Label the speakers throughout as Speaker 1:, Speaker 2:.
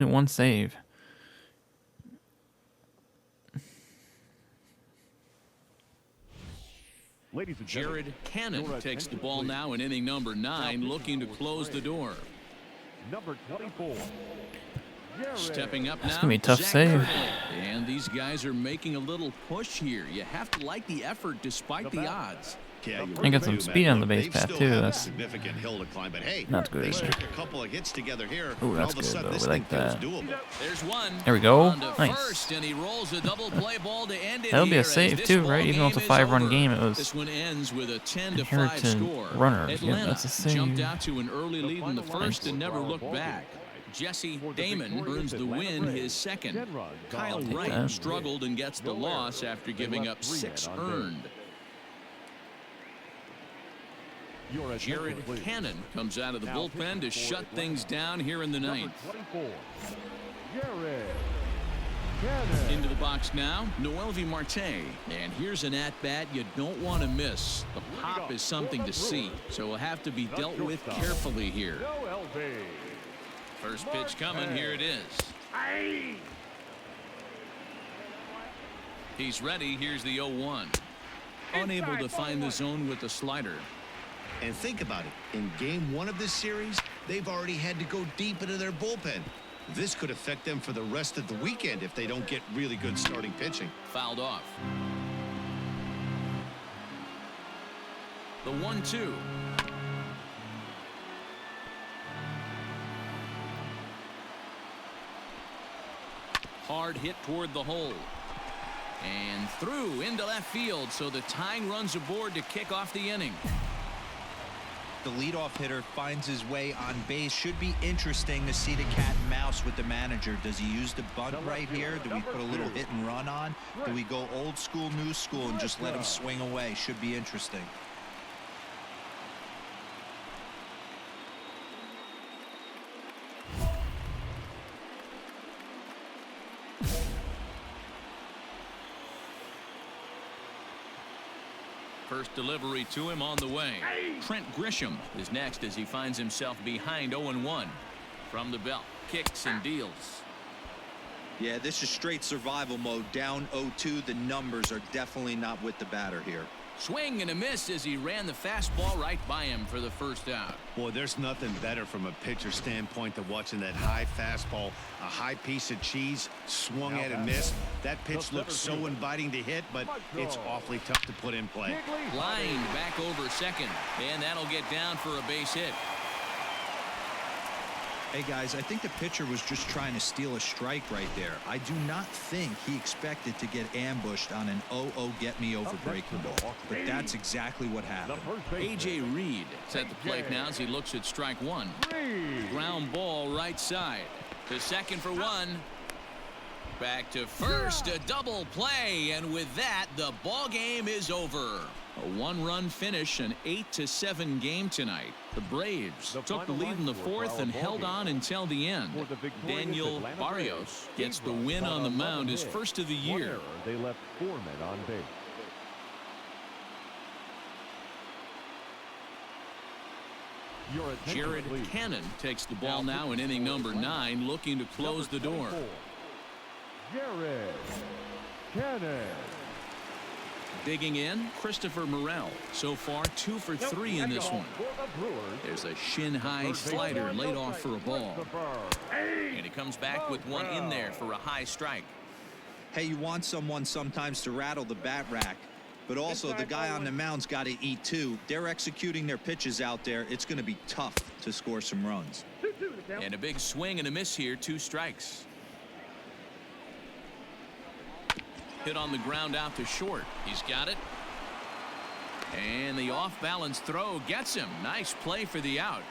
Speaker 1: One save.
Speaker 2: Jared Cannon takes the ball now in inning number 9, looking to close the door.
Speaker 3: Number 24.
Speaker 2: Stepping up now.
Speaker 1: It's gonna be a tough
Speaker 2: Zach
Speaker 1: save.
Speaker 2: Kirtley. And these guys are making a little push here. You have to like the effort despite the odds.
Speaker 4: Yeah, you
Speaker 1: And get some
Speaker 4: do,
Speaker 1: speed
Speaker 4: man.
Speaker 1: on the base
Speaker 4: They've
Speaker 1: path
Speaker 4: still
Speaker 1: too.
Speaker 4: have a
Speaker 1: That's
Speaker 4: significant hill to climb, but hey,
Speaker 1: not good
Speaker 4: they
Speaker 1: either.
Speaker 4: stick a couple of hits together here.
Speaker 1: Ooh,
Speaker 4: and
Speaker 1: that's
Speaker 4: all of a
Speaker 1: good,
Speaker 4: sudden
Speaker 1: though.
Speaker 4: this
Speaker 1: We like
Speaker 4: thing feels
Speaker 1: that.
Speaker 4: doable.
Speaker 2: There's one.
Speaker 1: There we go.
Speaker 2: On to
Speaker 1: Nice.
Speaker 2: first, and he rolls a double play ball to end it
Speaker 1: That'll be
Speaker 2: here
Speaker 1: a
Speaker 2: as
Speaker 1: save
Speaker 2: this
Speaker 1: too,
Speaker 2: ball
Speaker 1: right? Even though it's a
Speaker 2: game is
Speaker 1: 5-run
Speaker 2: over.
Speaker 1: game, it was
Speaker 2: This one ends with a 10-5
Speaker 1: inherited
Speaker 2: score.
Speaker 1: runners. Yeah,
Speaker 2: Atlanta
Speaker 1: that's a save.
Speaker 2: jumped out to an early lead in the first and never looked back. Jesse Damon earns the win, his second. Kyle Wright
Speaker 1: that.
Speaker 2: struggled and gets the loss after giving up 6 earned. Jared Cannon comes out of the bullpen to shut things down here in the ninth. Into the box now, Noelvi Marte. And here's an at-bat you don't want to miss. The pop is something to see, so will have to be dealt with carefully here. First pitch coming, here it is. He's ready, here's the 0-1. Unable to find the zone with the slider.
Speaker 4: And think about it. In game 1 of this series, they've already had to go deep into their bullpen. This could affect them for the rest of the weekend if they don't get really good starting pitching.
Speaker 2: Fouled off. The 1-2. Hard hit toward the hole. And through into left field, so the tying runs aboard to kick off the inning.
Speaker 5: The leadoff hitter finds his way on base. Should be interesting to see the cat and mouse with the manager. Does he use the bunt right here? Do we put a little hit and run on? Do we go old school, new school, and just let him swing away? Should be interesting.
Speaker 2: First delivery to him on the way. Trent Grisham is next as he finds himself behind 0-1. From the belt, kicks and deals.
Speaker 5: Yeah, this is straight survival mode. Down 0-2. The numbers are definitely not with the batter here.
Speaker 2: Swing and a miss as he ran the fastball right by him for the first out.
Speaker 4: Boy, there's nothing better from a pitcher standpoint than watching that high fastball, a high piece of cheese, swung at and missed. That pitch looks so inviting to hit, but it's awfully tough to put in play.
Speaker 2: Lined back over second, and that'll get down for a base hit.
Speaker 5: Hey guys, I think the pitcher was just trying to steal a strike right there. I do not think he expected to get ambushed on an 0-0 get me over breaking ball, but that's exactly what happened.
Speaker 2: A.J. Reed is at the plate now as he looks at strike one. Ground ball right side to second for one. Back to first, a double play, and with that the ball game is over. A 1-run finish, an 8-7 game tonight. The Braves took the lead in the fourth and held on until the end. Daniel Barrios gets the win on the mound, his first of the year.
Speaker 3: They left 4 men on base.
Speaker 2: Jared Cannon takes the ball now in inning number 9, looking to close the door.
Speaker 3: Jared Cannon.
Speaker 2: Digging in, Christopher Morel. So far 2 for 3 in this one. There's a shin-high slider laid off for a ball. And he comes back with one in there for a high strike.
Speaker 5: Hey, you want someone sometimes to rattle the bat rack, but also the guy on the mound's got to eat too. They're executing their pitches out there. It's going to be tough to score some runs.
Speaker 2: And a big swing and a miss here, 2 strikes. Hit on the ground out to short. He's got it. And the off-balance throw gets him. Nice play for the out.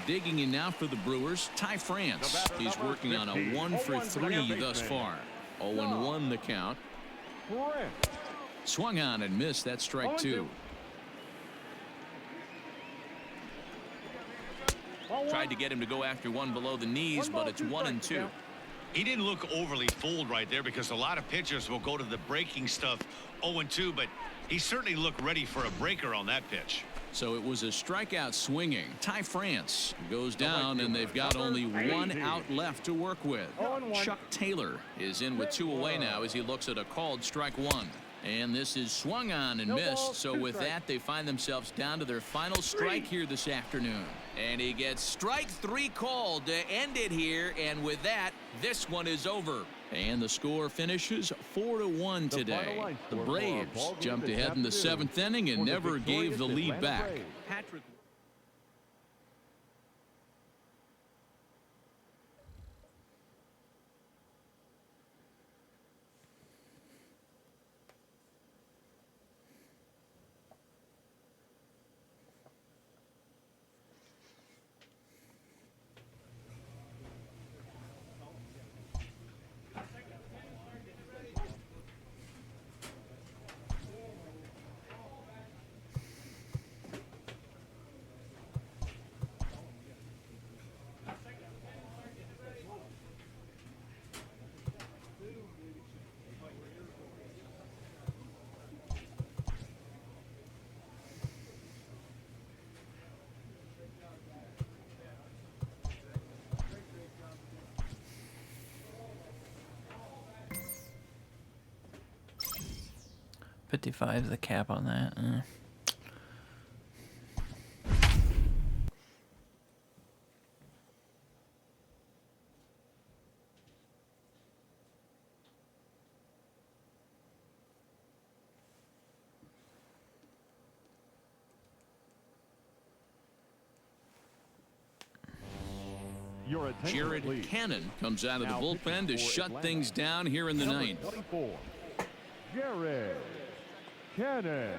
Speaker 2: Digging in now for the Brewers, Ty France. He's working on a 1 for 3 thus far. 0-1 the count. Swung on and missed. That strike 2. Tried to get him to go after one below the knees, but it's 1-2.
Speaker 4: He didn't look overly fooled right there because a lot of pitchers will go to the breaking stuff 0-2, but he certainly looked ready for a breaker on that pitch.
Speaker 2: So it was a strikeout swinging. Ty France goes down, and they've got only one out left to work with. Chuck Taylor is in with 2 away now as he looks at a called strike 1. And this is swung on and missed. So with that, they find themselves down to their final strike here this afternoon. And he gets strike 3 called to end it here. And with that, this one is over. And the score finishes 4-1 today. The Braves jumped ahead in the 7th inning and never gave the lead back. Patrick.
Speaker 1: $55 is the cap on that.
Speaker 2: Jared Cannon comes out of the bullpen to shut things down here in the 9th.
Speaker 3: Jared Cannon.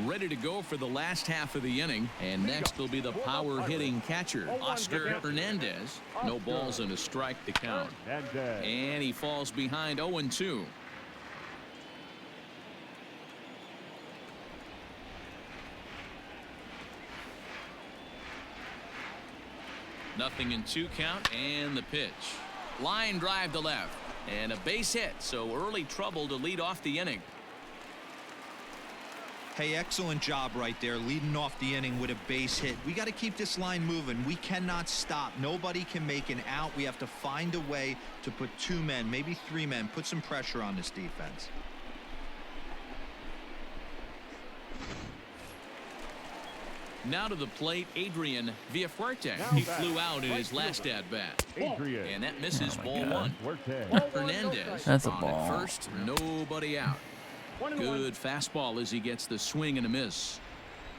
Speaker 2: Ready to go for the last half of the inning. And next will be the power hitting catcher, Oscar Hernandez. No balls and a strike to count. And he falls behind 0-2. Nothing in 2 count, and the pitch. Line drive to left, and a base hit, so early trouble to lead off the inning.
Speaker 5: Hey, excellent job right there, leading off the inning with a base hit. We got to keep this line moving. We cannot stop. Nobody can make an out. We have to find a way to put 2 men, maybe 3 men, put some pressure on this defense.
Speaker 2: Now to the plate, Adrian Villafuerte. He flew out in his last at-bat. And that misses ball 1. Hernandez
Speaker 1: That's a
Speaker 2: on
Speaker 1: ball.
Speaker 2: at first, nobody out. Good fastball as he gets the swing and a miss.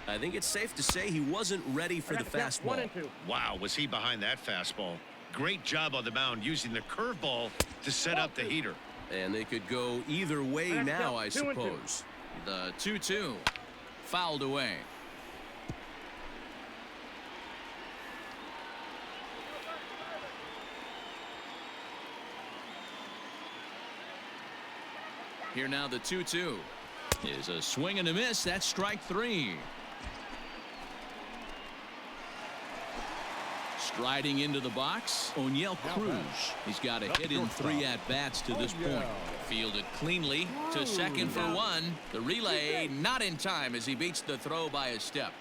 Speaker 6: I think it's safe to say he wasn't ready for the fastball.
Speaker 4: Wow, was he behind that fastball? Great job on the mound using the curveball to set up the heater.
Speaker 6: And they could go either way now, I suppose.
Speaker 2: The 2-2 fouled away. Here now the 2-2 is a swing and a miss. That's strike 3. Striding into the box, O'Neill Cruz. He's got a hit in 3 at-bats to this point. Fielded cleanly to second for 1. The relay not in time as he beats the throw by a step.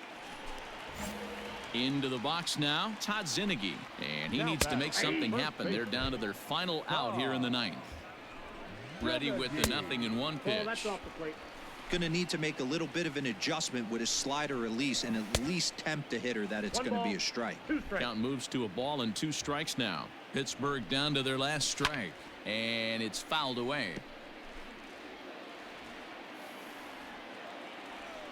Speaker 2: Into the box now, Todd Zinnigy. And he needs to make something happen. They're down to their final out here in the 9th. Ready with the 0-1 pitch.
Speaker 5: Gonna need to make a little bit of an adjustment with his slider release and at least tempt the hitter that it's going to be a strike.
Speaker 2: Count moves to a ball and 2 strikes now. Pittsburgh down to their last strike, and it's fouled away.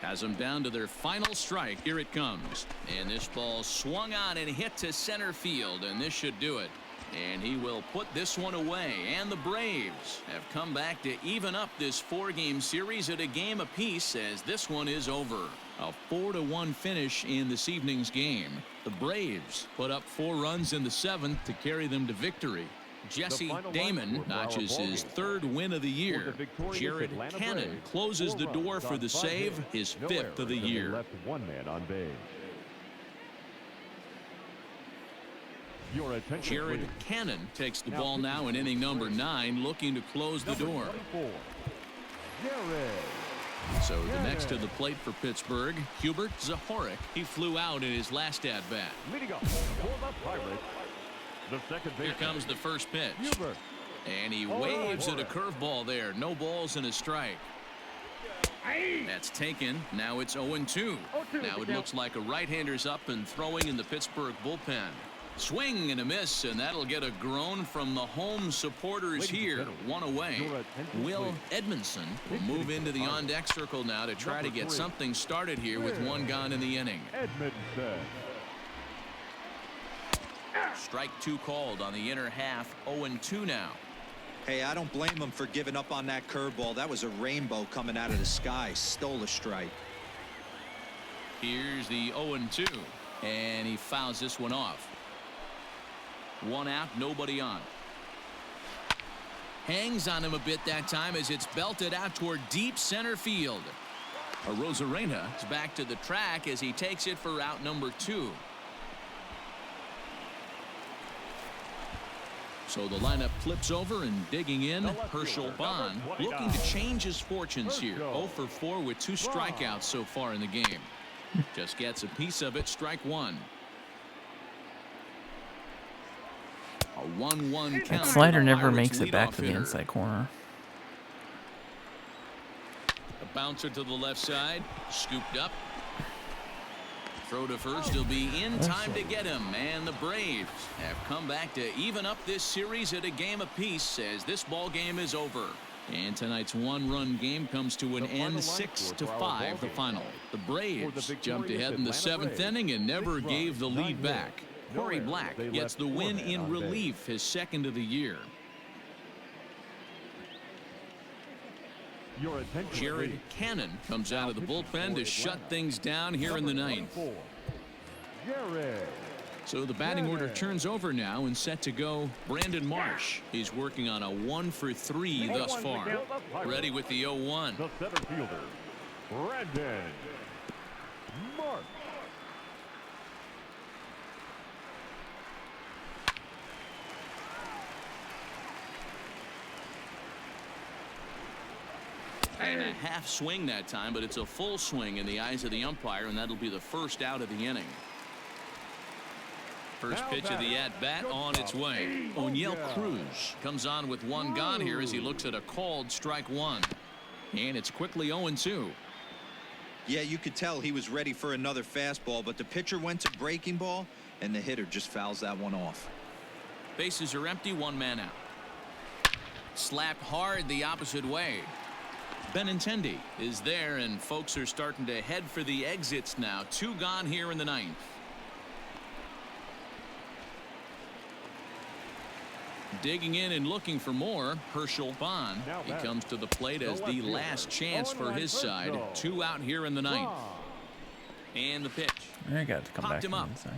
Speaker 2: Has them down to their final strike. Here it comes, and this ball swung on and hit to center field, and this should do it. And he will put this one away. And the Braves have come back to even up this 4-game series at a game apiece as this one is over. A 4-1 finish in this evening's game. The Braves put up 4 runs in the 7th to carry them to victory. Jesse Damon notches his 3rd win of the year. Jared Cannon closes the door for the save, his 5th of the year.
Speaker 3: Left 1 man on base. Your attention,
Speaker 2: Jared
Speaker 3: please.
Speaker 2: Cannon takes the ball now in inning number 9, looking to close the door.
Speaker 3: 24, Jared.
Speaker 2: So the next to the plate for Pittsburgh, Hubert Zahorik. He flew out in his last at-bat.
Speaker 3: Leading off for the Pirates, the second
Speaker 2: Here
Speaker 3: baseman,
Speaker 2: comes the first pitch.
Speaker 3: Hubert.
Speaker 2: And he waves at a curveball there. No balls and a strike. That's taken. Now it's 0-2. Now it looks like a right-hander's up and throwing in the Pittsburgh bullpen. Swing and a miss, and that'll get a groan from the home supporters here. One away. Will Edmondson will move into the on-deck circle now to try to get something started here with one gone in the inning.
Speaker 3: Edmondson.
Speaker 2: Strike 2 called on the inner half. 0-2 now.
Speaker 5: Hey, I don't blame him for giving up on that curveball. That was a rainbow coming out of the sky. Stole a strike.
Speaker 2: Here's the 0-2, and he fouls this one off. One out, nobody on. Hangs on him a bit that time as it's belted out toward deep center field. Arozarena is back to the track as he takes it for out number 2. So the lineup flips over, and digging in, Herschel Bond, looking to change his fortunes here. 0 for 4 with 2 strikeouts so far in the game. Just gets a piece of it. Strike 1. A 1-1 count.
Speaker 1: That slider
Speaker 2: for the
Speaker 1: never
Speaker 2: Pirates
Speaker 1: makes it back
Speaker 2: leadoff
Speaker 1: to the
Speaker 2: hitter.
Speaker 1: inside corner.
Speaker 2: A bouncer to the left side, scooped up. Throw to first, he'll be in time to get him, and the Braves have come back to even up this series at a game apiece as this ball game is over. And tonight's one-run game comes to an end, 6-5 the final. The Braves jumped ahead in the 7th inning and never gave the lead back. Corey Black gets the win in relief, his 2nd of the year.
Speaker 3: Your attention,
Speaker 2: Jared
Speaker 3: please.
Speaker 2: Cannon comes out of the bullpen to shut things down here in the 9th.
Speaker 3: 24, Jared.
Speaker 2: So the batting order turns over now and set to go Brandon Marsh. He's working on a 1 for 3 thus far. Ready with the 0-1.
Speaker 3: The center fielder, Brandon Marsh.
Speaker 2: And a half swing that time, but it's a full swing in the eyes of the umpire, and that'll be the first out of the inning. First pitch of the at-bat on its way. O'Neill Cruz comes on with one gone here as he looks at a called strike 1. And it's quickly 0-2.
Speaker 5: Yeah, you could tell he was ready for another fastball, but the pitcher went to breaking ball, and the hitter just fouls that one off.
Speaker 2: Bases are empty, 1 man out. Slapped hard the opposite way. Benintendi is there, and folks are starting to head for the exits now. 2 gone here in the 9th. Digging in and looking for more, Herschel Bond. He comes to the plate as the last chance for his side. 2 out here in the 9th. And the pitch.
Speaker 1: I got to come back
Speaker 2: Popped him
Speaker 1: from
Speaker 2: up.
Speaker 1: inside.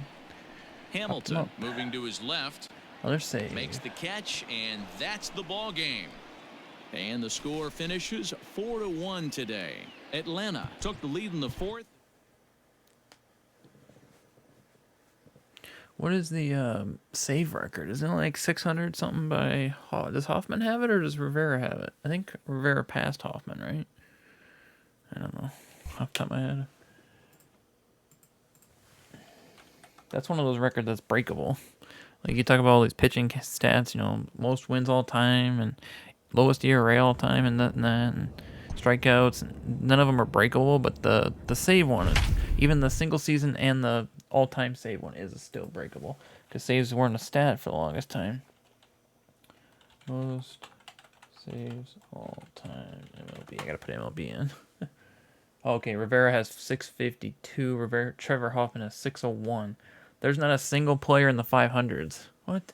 Speaker 2: Hamilton
Speaker 1: up.
Speaker 2: moving to his left.
Speaker 1: Other save.
Speaker 2: Makes the catch, and that's the ball game. And the score finishes 4-1 today. Atlanta took the lead in the 4th.
Speaker 1: What is the save record? Isn't it like 600 something by does Hoffman have it or does Rivera have it? I think Rivera passed Hoffman, right? I don't know off the top of my head. That's one of those records that's breakable. Like you talk about all these pitching stats, you know, most wins all time and lowest ERA all time and that and strikeouts. And none of them are breakable, but the save one is, even the single season and the all-time save one is still breakable because saves weren't a stat for the longest time. Most saves all time MLB. I gotta put MLB in. Okay, Rivera has 652. Trevor Hoffman has 601. There's not a single player in the 500s. What?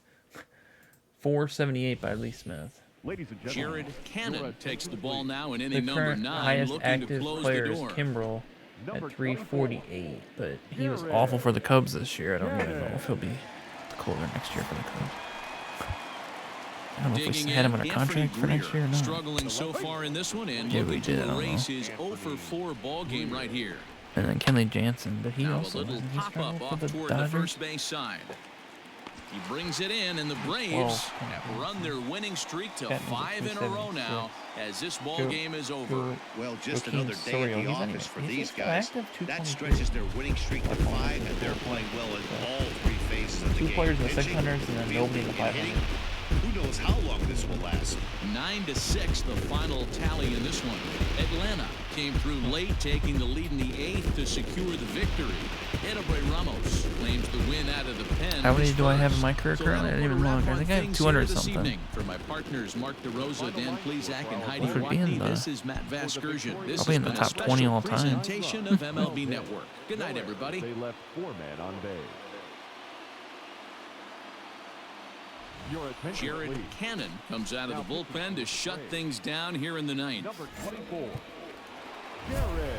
Speaker 1: 478 by Lee Smith.
Speaker 3: Ladies and gentlemen,
Speaker 2: Jared Cannon takes the ball now in
Speaker 1: The
Speaker 2: inning number
Speaker 1: current
Speaker 2: 9,
Speaker 1: highest
Speaker 2: looking to
Speaker 1: active
Speaker 2: close
Speaker 1: player
Speaker 2: the
Speaker 1: is
Speaker 2: door.
Speaker 1: Kimbrel at 348, but he was awful for the Cubs this year. I don't even know if he'll be the closer next year for the Cubs. I don't know if we had him under contract for next year or not.
Speaker 2: Struggling so far in this one and
Speaker 1: Yeah, we
Speaker 2: looking
Speaker 1: did, I
Speaker 2: to
Speaker 1: don't
Speaker 2: erase
Speaker 1: know.
Speaker 2: his 0 for 4 ball game right here.
Speaker 1: And then Kenley Jansen, but he
Speaker 2: Now a
Speaker 1: also
Speaker 2: little
Speaker 1: doesn't he
Speaker 2: pop-up
Speaker 1: struggle for
Speaker 2: off
Speaker 1: the
Speaker 2: toward the
Speaker 1: Dodgers?
Speaker 2: first base side. He brings it in, and the Braves have run their winning streak to 5 in a row now as this ball game is over.
Speaker 4: Well, just another day at the office for these guys. That stretches their winning streak to 5, and they're playing well in all 3 phases of the game.
Speaker 1: 2 players in the
Speaker 4: Pitching,
Speaker 1: 600s and then nobody in the 500s.
Speaker 4: hitting. Who knows how long this will last?
Speaker 2: 9-6, the final tally in this one. Atlanta came through late, taking the lead in the 8th to secure the victory. Edobre Ramos claims the win out of the pen.
Speaker 1: How many do I have in my career currently? I didn't even look. I think I have 200 something.
Speaker 2: For my partners, Mark DeRosa, Dan Plezak, and Heidi
Speaker 1: Should be in
Speaker 2: Watney,
Speaker 1: the-
Speaker 2: this is Matt Vasgersian. This
Speaker 1: Probably in the
Speaker 2: has been a
Speaker 1: top 20 all
Speaker 2: special
Speaker 1: time.
Speaker 2: presentation of MLB Network. Good night, everybody.
Speaker 3: They left 4 men on base. Your attention,
Speaker 2: Jared
Speaker 3: please.
Speaker 2: Cannon comes out of the bullpen to shut things down here in the 9th.
Speaker 3: Number 24, Jared.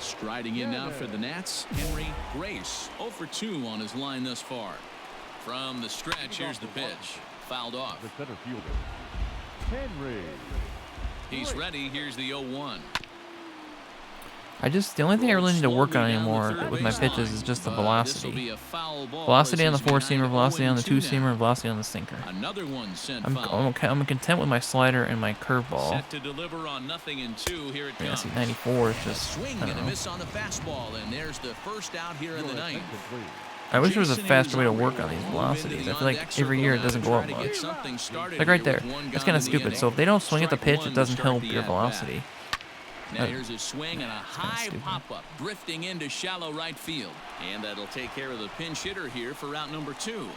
Speaker 2: Striding in now for the Nats, Henry Grace. 0 for 2 on his line thus far. From the stretch, here's the pitch. Fouled off.
Speaker 3: The center fielder, Henry.
Speaker 2: He's ready. Here's the 0-1.
Speaker 1: The only thing I really need to work on anymore with my pitches is just the velocity. Velocity on the 4-seamer, velocity on the 2-seamer, and velocity on the sinker.
Speaker 2: Another one sent
Speaker 1: I'm content with my slider and my curveball.
Speaker 2: Set to deliver on 0-2. Here it
Speaker 1: Yeah,
Speaker 2: comes.
Speaker 1: see, 94 is
Speaker 2: A
Speaker 1: just,
Speaker 2: swing
Speaker 1: I
Speaker 2: and
Speaker 1: don't
Speaker 2: a
Speaker 1: know.
Speaker 2: miss on the fastball, and there's the first out here in the 9th.
Speaker 1: I wish there was a faster way to work on these velocities. I feel like every year it doesn't go up much. Like right there. That's kind of stupid. So if they don't swing at the pitch, it doesn't help your velocity.
Speaker 2: Now here's a swing and a high pop-up drifting into shallow right field. And that'll take care of the pinch hitter here for route number 2.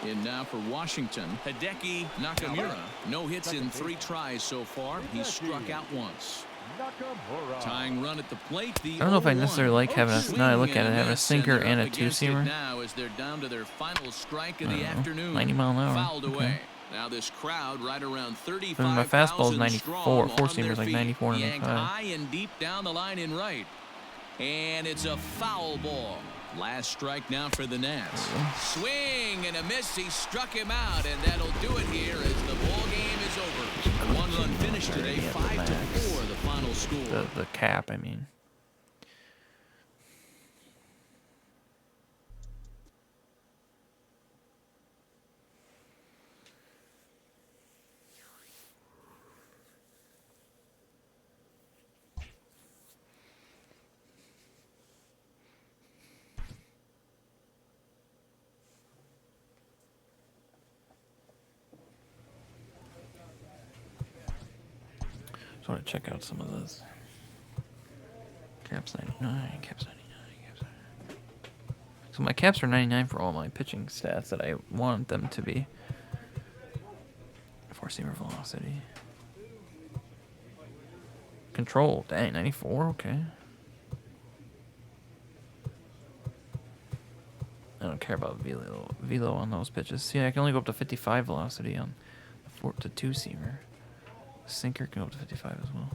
Speaker 2: In now for Washington, Hideki Nakamura. No hits in 3 tries so far. He's struck out once. Tying run at the plate. I
Speaker 1: don't know if I necessarily like having a, now I look at it, having a sinker and a 2-seamer.
Speaker 2: Now as they're down to their final strike of the afternoon.
Speaker 1: 90 mile an hour.
Speaker 2: Fouled
Speaker 1: Okay.
Speaker 2: away. Now this crowd right around 35,000
Speaker 1: And my fastball is 94.
Speaker 2: strong
Speaker 1: 4-seamer's
Speaker 2: on
Speaker 1: like
Speaker 2: their
Speaker 1: 94
Speaker 2: feet.
Speaker 1: and
Speaker 2: Yanked
Speaker 1: 95.
Speaker 2: high and deep down the line in right. And it's a foul ball. Last strike now for the Nats. Swing and a miss. He struck him out, and that'll do it here as the ball game is over. 1-run finish today, 5-4 the final score.
Speaker 1: The cap, I mean. Just want to check out some of this. Caps 99, caps 99, caps 99. So my caps are 99 for all my pitching stats that I want them to be. 4-seamer velocity. Control, dang, 94, okay. I don't care about velo on those pitches. See, I can only go up to 55 velocity on the 2-seamer. Sinker can go up to 55 as well.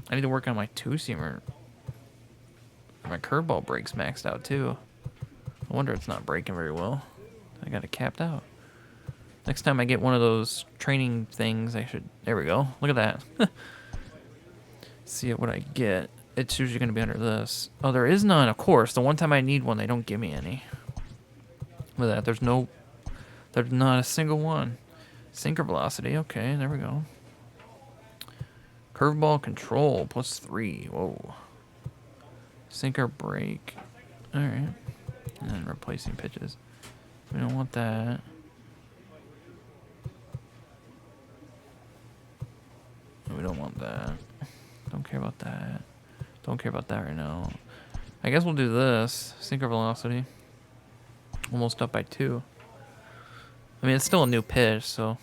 Speaker 1: I need to work on my 2-seamer. My curveball breaks maxed out too. I wonder it's not breaking very well. I got it capped out. Next time I get one of those training things, I should. There we go. Look at that. See what I get. It's usually going to be under this. Oh, there is none, of course. The one time I need one, they don't give me any. Look at that. There's not a single one. Sinker velocity. Okay, there we go. Curveball control +3. Whoa. Sinker break. Alright. And then replacing pitches. We don't want that. We don't want that. Don't care about that. Don't care about that right now. I guess we'll do this. Sinker velocity. Almost up by 2. I mean, it's still a new pitch, so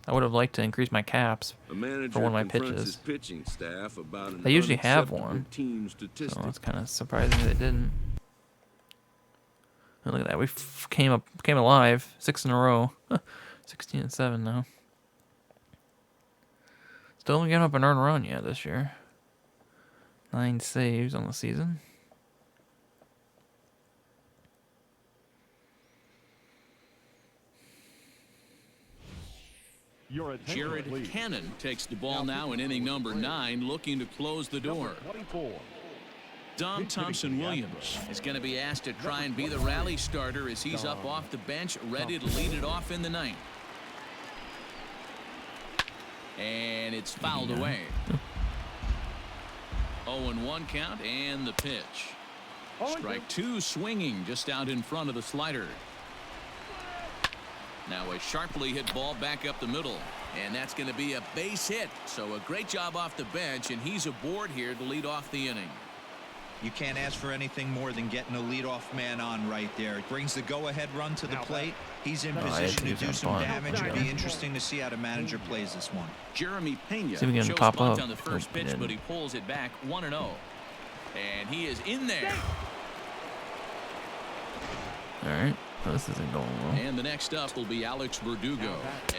Speaker 1: I would have liked to increase my caps for one of my pitches.
Speaker 7: Pitching staff about an
Speaker 1: They usually have one,
Speaker 7: team statistic.
Speaker 1: so it's kind of surprising they didn't. And look at that, we came alive 6 in a row, 16-7 now. Still haven't given up an earned run yet this year. 9 saves on the season.
Speaker 2: Jared Cannon takes the ball now in inning number 9, looking to close the door.
Speaker 3: 24,
Speaker 2: Dom Thompson-Williams is going to be asked to try and be the rally starter as he's up off the bench, ready to lead it off in the ninth. And it's fouled away. 0-1 count and the pitch. Strike two, swinging just out in front of the slider. Now a sharply hit ball back up the middle, and that's going to be a base hit. So a great job off the bench, and he's aboard here to lead off the inning.
Speaker 5: You can't ask for anything more than getting a leadoff man on right there. It brings the go-ahead run to the plate. He's in position to do some damage. It'd be interesting to see how the manager plays this one.
Speaker 2: Jeremy Pena
Speaker 1: See if we can
Speaker 2: shows
Speaker 1: pop
Speaker 2: bunt
Speaker 1: up.
Speaker 2: on the first pitch, but he pulls it back 1-0. And he is in there.
Speaker 1: All right. Oh, this isn't going well.
Speaker 2: And the next up will be Alex Verdugo,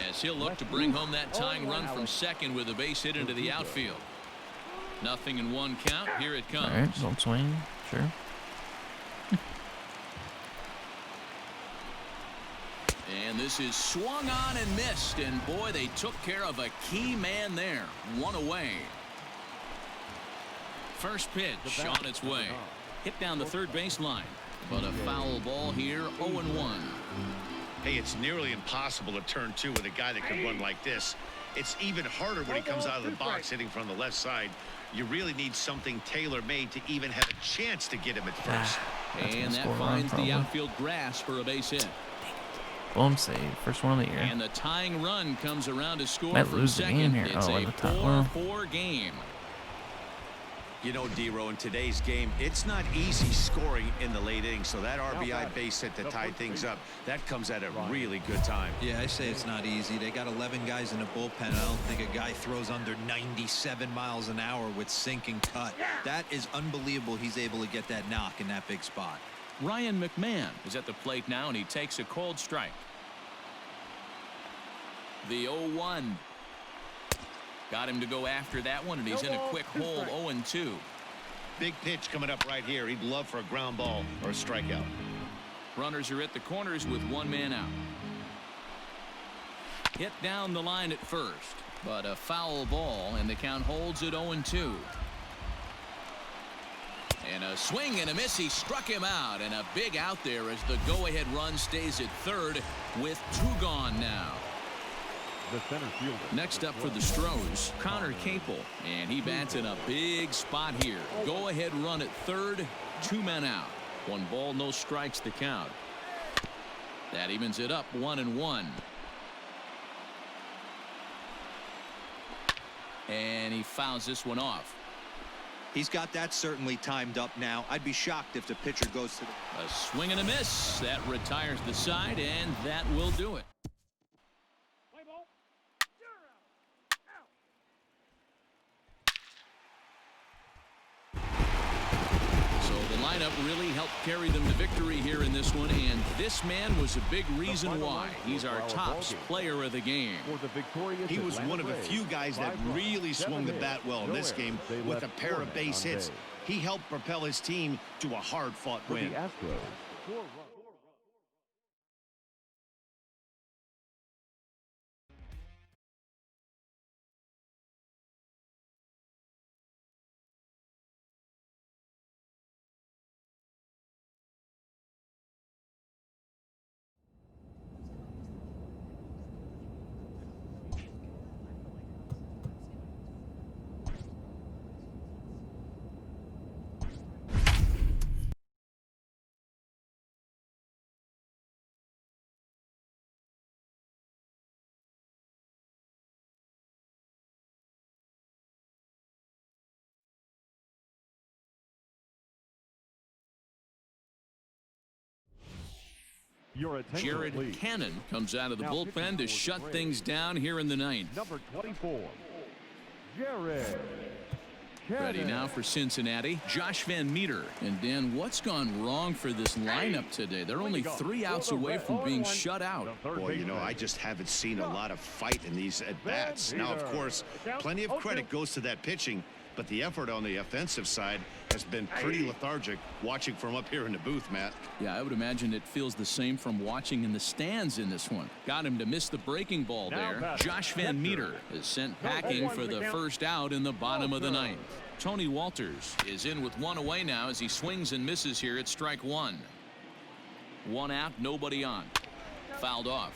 Speaker 2: as he'll look to bring home that tying run from second with a base hit into the outfield. 0-1 count. Here it comes.
Speaker 1: All right, don't swing. Sure.
Speaker 2: And this is swung on and missed. And boy, they took care of a key man there. One away. First pitch on its way. Hit down the third baseline. But a foul ball here. 0-1.
Speaker 4: Hey, it's nearly impossible to turn two with a guy that can run like this. It's even harder when he comes out of the box hitting from the left side. You really need something tailor-made to even have a chance to get him at first.
Speaker 2: And that finds the outfield grass for a base hit.
Speaker 1: Boom save. First one of the year.
Speaker 2: And the tying run comes around to score
Speaker 1: Might
Speaker 2: from
Speaker 1: lose the
Speaker 2: second.
Speaker 1: game here.
Speaker 2: It's
Speaker 1: Oh,
Speaker 2: a
Speaker 1: at the top.
Speaker 2: 4-4 game.
Speaker 4: You know, D-Row, in today's game, it's not easy scoring in the late innings, so that RBI base hit that tied things up, that comes at a really good time.
Speaker 5: Yeah, I say it's not easy. They got 11 guys in the bullpen. I don't think a guy throws under 97 miles an hour with sinking cut. That is unbelievable. He's able to get that knock in that big spot.
Speaker 2: Ryan McMahon is at the plate now, and he takes a cold strike. The 0-1. Got him to go after that one, and he's in a quick hole. 0-2.
Speaker 4: Big pitch coming up right here. He'd love for a ground ball or a strikeout.
Speaker 2: Runners are at the corners with one man out. Hit down the line at first, but a foul ball, and the count holds at 0-2. And a swing and a miss. He struck him out, and a big out there as the go-ahead run stays at third with two gone now.
Speaker 3: The center fielder.
Speaker 2: Next up for the Stros, Connor Capel, and he bats in a big spot here. Go-ahead run at third, two men out. 1 ball, no strikes the count. That evens it up 1-1. And he fouls this one off.
Speaker 5: He's got that certainly timed up now. I'd be shocked if the pitcher goes to the...
Speaker 2: A swing and a miss. That retires the side, and that will do it. Lineup really helped carry them to victory here in this one, and this man was a big reason why. He's our top player of the game.
Speaker 4: He was one of a few guys that really swung the bat well in this game with a pair of base hits. He helped propel his team to a hard-fought win.
Speaker 2: Jared Cannon comes out of the bullpen to shut things down here in the ninth.
Speaker 3: Number 24, Jared Cannon.
Speaker 2: Ready now for Cincinnati, Josh Van Meter. And Dan, what's gone wrong for this lineup today? They're only 3 outs away from being shut out.
Speaker 4: Boy, you know, I just haven't seen a lot of fight in these at-bats. Now, of course, plenty of credit goes to that pitching, but the effort on the offensive side has been pretty lethargic watching from up here in the booth, Matt.
Speaker 2: Yeah, I would imagine it feels the same from watching in the stands in this one. Got him to miss the breaking ball there. Josh Van Meter is sent packing for the first out in the bottom of the ninth. Tony Walters is in with one away now as he swings and misses here at strike one. One out, nobody on. Fouled off.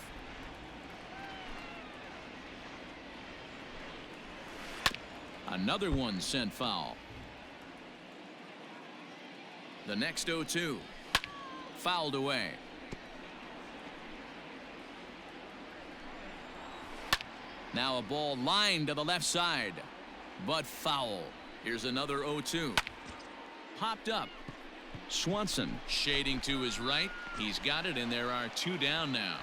Speaker 2: Another one sent foul. The next 0-2. Fouled away. Now a ball lined to the left side, but foul. Here's another 0-2. Popped up. Swanson shading to his right. He's got it, and there are two down now.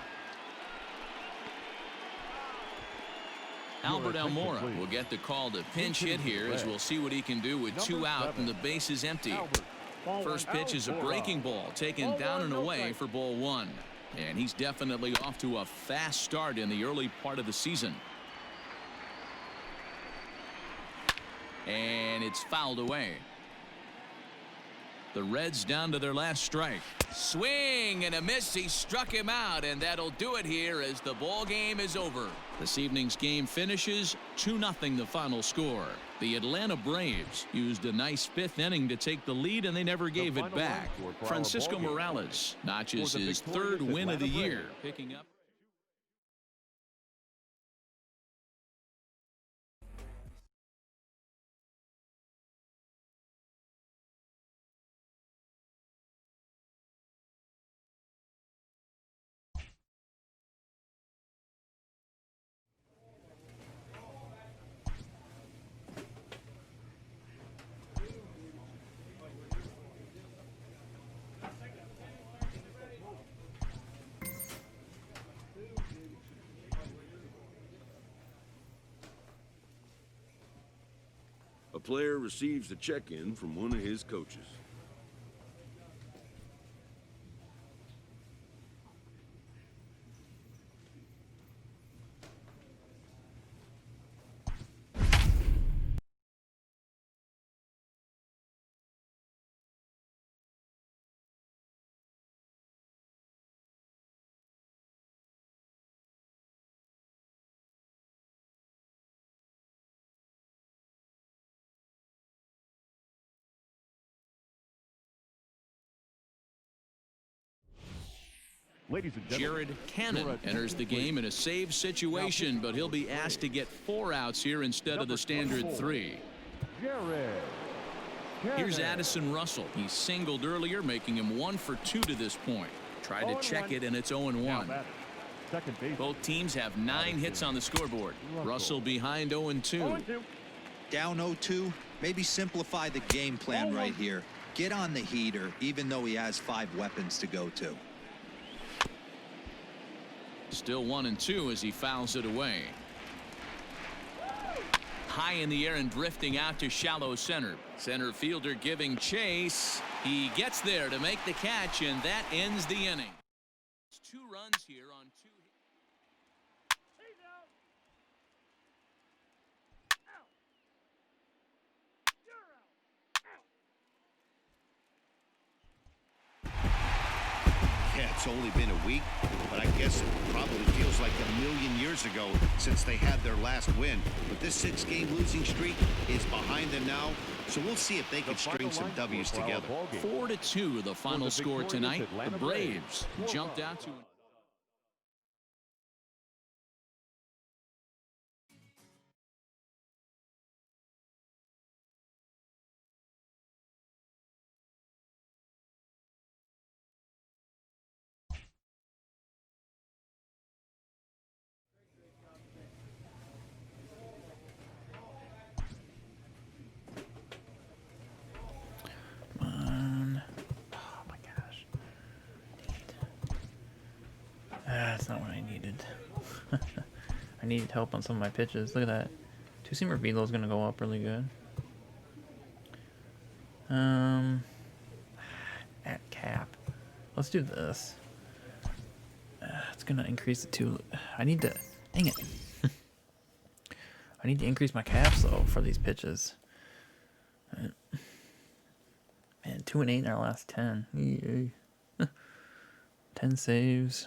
Speaker 2: Albert Almora will get the call to pinch hit here, as we'll see what he can do with two out and the base is empty. First pitch is a breaking ball taken down and away for ball one. And he's definitely off to a fast start in the early part of the season. And it's fouled away. The Reds down to their last strike. Swing and a miss. He struck him out, and that'll do it here as the ball game is over. This evening's game finishes 2-0 the final score. The Atlanta Braves used a nice fifth inning to take the lead, and they never gave it back. Francisco Morales notches his third win of the year, picking up.
Speaker 7: A player receives a check-in from one of his coaches.
Speaker 3: Ladies and gentlemen,
Speaker 2: Jared Cannon enters the game in a save situation, but he'll be asked to get 4 outs here instead of the standard 3.
Speaker 3: Jared
Speaker 2: Here's
Speaker 3: Cannon.
Speaker 2: Addison Russell. He singled earlier, making him 1 for 2 to this point. Tried to check it, and it's 0-1.
Speaker 3: Second base.
Speaker 2: Both teams have 9 hits on the scoreboard. Russell behind 0-2.
Speaker 5: Down 0-2. Maybe simplify the game plan right here. Get on the heater, even though he has 5 weapons to go to.
Speaker 2: Still 1-2 as he fouls it away. High in the air and drifting out to shallow center. Center fielder giving chase. He gets there to make the catch, and that ends the inning. It's 2 runs here on 2 hits.
Speaker 4: Yeah, it's only been a week, but I guess it probably feels like a million years ago since they had their last win. But this 6-game losing streak is behind them now, so we'll see if they can string some W's together.
Speaker 2: 4-2 the final score tonight. The Braves jumped out to
Speaker 1: That's not what I needed. I needed help on some of my pitches. Look at that. 2-seamer velo is going to go up really good. At cap. Let's do this. It's going to increase the 2. I need to... Dang it. I need to increase my caps, though, for these pitches. Man, 2 and 8 in our last 10. Yay. 10 saves.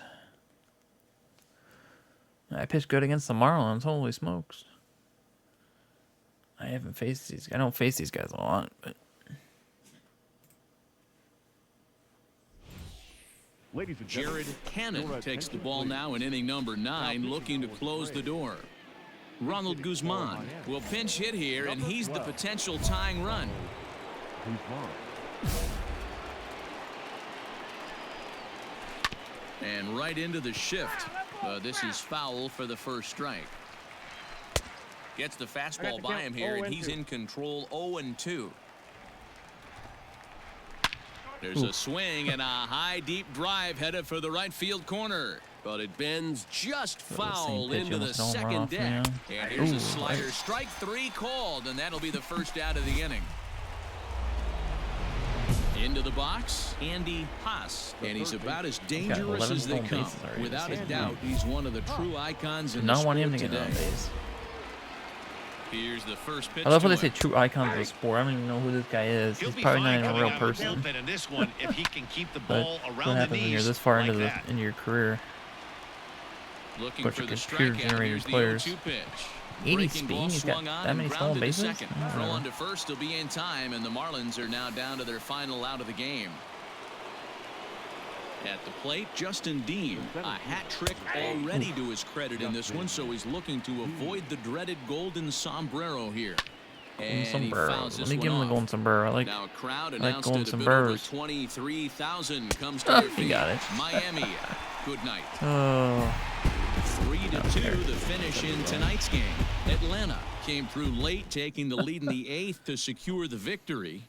Speaker 1: I pitched good against the Marlins. Holy smokes. I haven't faced these. I don't face these guys a lot, but
Speaker 3: Ladies and
Speaker 2: Jared
Speaker 3: gentlemen,
Speaker 2: Cannon
Speaker 3: your
Speaker 2: takes the
Speaker 3: attention,
Speaker 2: ball
Speaker 3: please.
Speaker 2: now in inning number 9, looking to close the door. Ronald Guzman will pinch hit here, and he's the potential tying run. And right into the shift. This is foul for the first strike. Gets the fastball by him here, and he's in control 0-2. There's a swing and a high deep drive headed for the right field corner. But it bends just foul into the second deck. And here's a slider. Strike 3 called, and that'll be the first out of the inning. Into the box, Andy Haas, and he's about as dangerous as they come. Without a doubt, he's one of the true icons in the sport today. Here's the first pitch.
Speaker 1: I love how they say true icons of the sport. I don't even know who this guy is. He's probably not even a real person.
Speaker 4: In this one, if he can keep the
Speaker 1: But
Speaker 4: ball
Speaker 1: what
Speaker 4: around the
Speaker 1: happens when you're
Speaker 4: knees
Speaker 1: this far
Speaker 4: like
Speaker 1: into
Speaker 4: that.
Speaker 1: into your career?
Speaker 2: Looking
Speaker 1: Bunch
Speaker 2: for
Speaker 1: of
Speaker 2: the
Speaker 1: computer-generated
Speaker 2: strikeout.
Speaker 1: players.
Speaker 2: 0-2 pitch.
Speaker 1: 80
Speaker 2: Breaking
Speaker 1: speed.
Speaker 2: ball
Speaker 1: He's got
Speaker 2: swung on
Speaker 1: that
Speaker 2: and
Speaker 1: many stolen
Speaker 2: grounded to
Speaker 1: bases.
Speaker 2: second. Throw on to first. He'll be in time, and the Marlins are now down to their final out of the game. At the plate, Justin Dean, a hat trick already to his credit in this one, so he's looking to avoid the dreaded golden sombrero here. And
Speaker 1: sombrero.
Speaker 2: he fouls this
Speaker 1: Let me give him
Speaker 2: one
Speaker 1: the golden
Speaker 2: off.
Speaker 1: sombrero. I like.
Speaker 2: Now a crowd
Speaker 1: like
Speaker 2: announced
Speaker 1: golden
Speaker 2: at a bit over
Speaker 1: sombreros.
Speaker 2: 23,000 comes to their
Speaker 1: He
Speaker 2: feet.
Speaker 1: got it.
Speaker 2: Miami, good night.
Speaker 1: Oh,
Speaker 2: 3-2 the finish in tonight's game. Atlanta came through late, taking the lead in the 8th to secure the victory.